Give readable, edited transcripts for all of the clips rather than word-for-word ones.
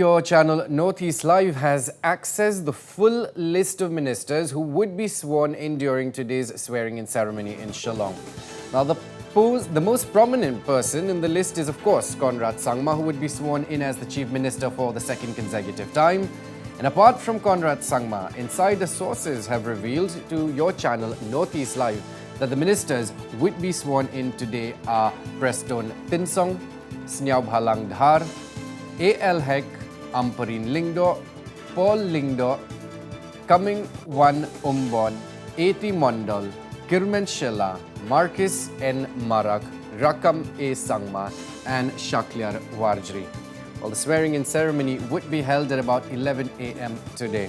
your channel Northeast Live has accessed the full list of ministers who would be sworn in during today's swearing-in ceremony in Shillong. Now, the most prominent person in the list is, of course, Conrad Sangma, who would be sworn in as the Chief Minister for the second consecutive time. And apart from Conrad Sangma, insider sources have revealed to your channel Northeast Live that the ministers would be sworn in today are Prestone Tynsong, Sniawbhalang Dhar, 𝗟𝗚𝗩𝗃, Ampareen Lyngdoh, 𝗡𝗘𝗚𝗙𝗪𝗘, Comingone Ymbon, Mondal, Kyrmen Shylla, Marcuise N Marak, Rakkam Sangma, and Shakliar Warjri. Well, the swearing-in ceremony would be held at about 11 a.m. today.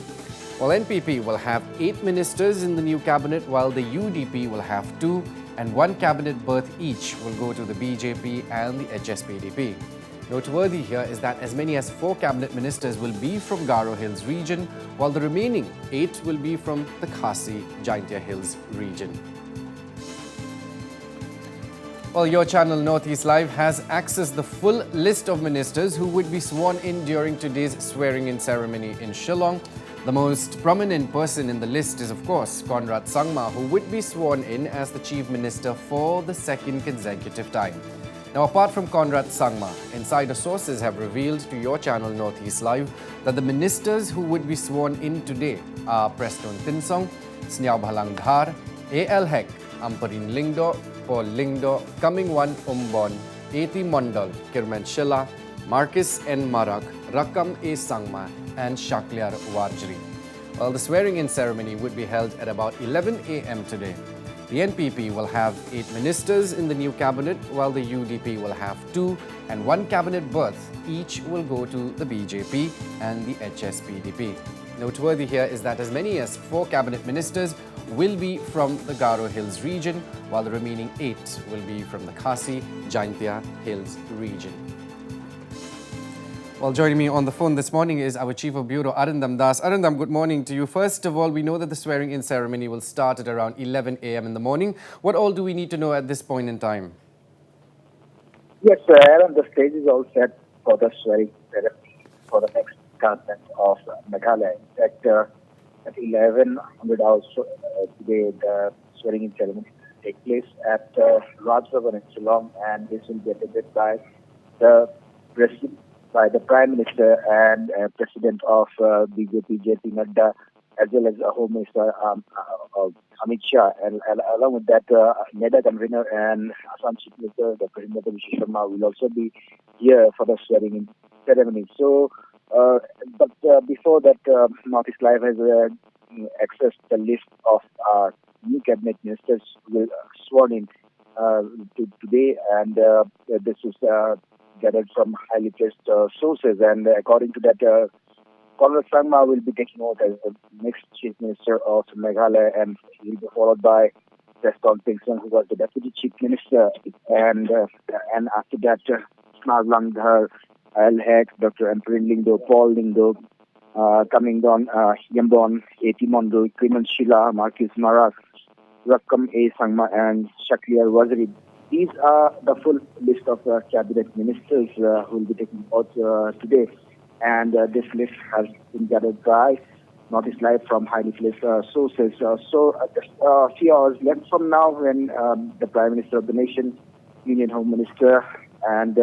Well, NPP will have 8 ministers in the new cabinet, while the UDP will have 2, and 1 cabinet berth each will go to the BJP and the HSPDP. Noteworthy here is that as many as 4 cabinet ministers will be from Garo Hills region, while the remaining 8 will be from the 𝗡𝗢𝗪𝗔𝗬𝗔 Hills region. Well, your channel Northeast Live has accessed the full list of ministers who would be sworn in during today's swearing-in ceremony in Shillong. The most prominent person in the list is, of course, Conrad Sangma, who would be sworn in as the Chief Minister for the second consecutive time. Now, apart from Conrad Sangma, insider sources have revealed to your channel Northeast Live that the ministers who would be sworn in today are Prestone Tynsong, Sniawbhalang Dhar, 𝗟𝗚𝗩𝗃, Ampareen Lyngdoh, 𝗡𝗘𝗚𝗪𝗘, Comingone Ymbon, Mondal, Kyrmen Shylla, Marcuise N Marak, Rakkam Sangma, and Shakliar Warjri. Well, the swearing-in ceremony would be held at about 11 a.m. today. The NPP will have 8 ministers in the new cabinet, while the UDP will have 2, and 1 cabinet berth each will go to the BJP and the HSPDP. Noteworthy here is that as many as 4 cabinet ministers will be from the Garo Hills region, while the remaining 8 will be from the 𝗡𝗢𝗪𝗔𝗬𝗔 Hills region. Well, joining me on the phone this morning is our Chief of Bureau, 𝗟𝗚𝗩𝗚 Das. 𝗟𝗚𝗩𝗚, good morning to you. First of all, we know that the swearing-in ceremony will start at around 11 a.m. in the morning. What all do we need to know at this point in time? Yes, Aaron, the stage is all set for the swearing ceremony for the next government of Meghalaya. In fact, at 1100 hours today, the swearing-in ceremony will take place at Rajbhavan in Shillong, and this will be attended by the President, by the Prime Minister and President of BJP, 𝗟𝗚𝗩𝗪𝗚, as well as Home Minister Amit Shah. And along with that, NEDA convener and Assam Chief Minister, Dr. 𝗟𝗚𝗩𝗘 Sharma, will also be here for the swearing-in ceremony. So, but before that, Northeast Live has accessed the list of new cabinet ministers who will sworn in today, and this is gathered from highly placed sources, and according to that, Conrad Sangma will be taking over as the next Chief Minister of Meghalaya, and he will be followed by Prestone Tynsong, who was the Deputy Chief Minister, and after that, Sniawbhalang Dhar, 𝗟𝗚𝗩𝗃, Dr. Ampareen Lyngdoh, 𝗡𝗘𝗚𝗪𝗃, Comingone Ymbon, Mondal, Kyrmen Shylla, Marcuise N Marak, Rakkam Sangma, and Shakliar Warjri. These are the full list of cabinet ministers who will be taking part today, and this list has been gathered by Northeast Live from highly placed sources. So just a few hours left from now, when the Prime Minister of the nation, Union Home Minister, and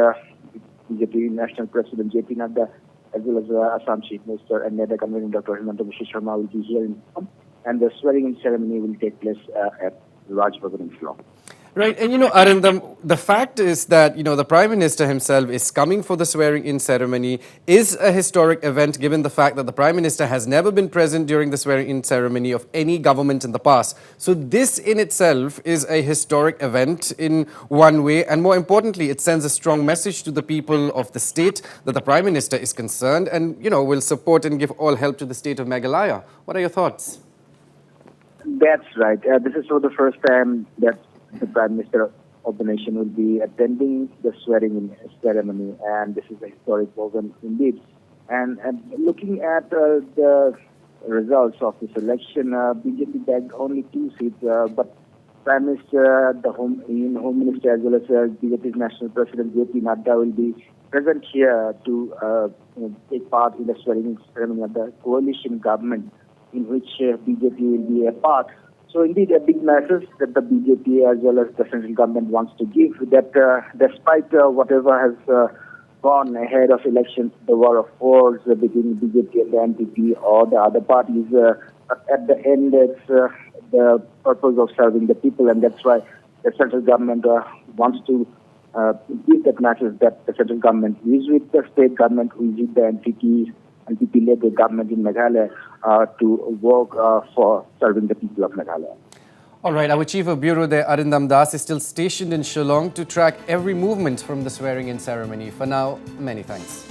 BJP National President 𝗟𝗚𝗪𝗚, as well as Assam Chief Minister and NEDA convener Dr. 𝗟𝗚𝗪𝗚 Sharma will be here in Assam, and the swearing-in ceremony will take place at Rajbhavan in Shillong. Right, and 𝗟𝗚𝗩𝗚, the fact is that, the Prime Minister himself is coming for the swearing-in ceremony is a historic event, given the fact that the Prime Minister has never been present during the swearing-in ceremony of any government in the past. So this in itself is a historic event in one way, and more importantly, it sends a strong message to the people of the state that the Prime Minister is concerned and, will support and give all help to the state of Meghalaya. What are your thoughts? That's right. This is for the first time that the Prime Minister of the nation will be attending the swearing-in ceremony, and this is a historic moment indeed. And looking at the results of this election, BJP bagged only 2 seats, but Prime Minister, the Home Minister, as well as BJP's National President 𝗟𝗚𝗪𝗚 will be present here to take part in the swearing ceremony of the coalition government in which BJP will be a part. So indeed a big message that the BJP as well as the central government wants to give, that despite whatever has gone ahead of elections, the war of words between BJP and the NPP or the other parties, at the end it's the purpose of serving the people, and that's why the central government wants to give that message that the central government is with the state government, who is with the NPP-led government in Meghalaya to work for serving the people of Meghalaya. All right, our Chief of Bureau there, 𝗟𝗛𝗩 Das, is still stationed in Shillong to track every movement from the swearing-in ceremony. For now, many thanks.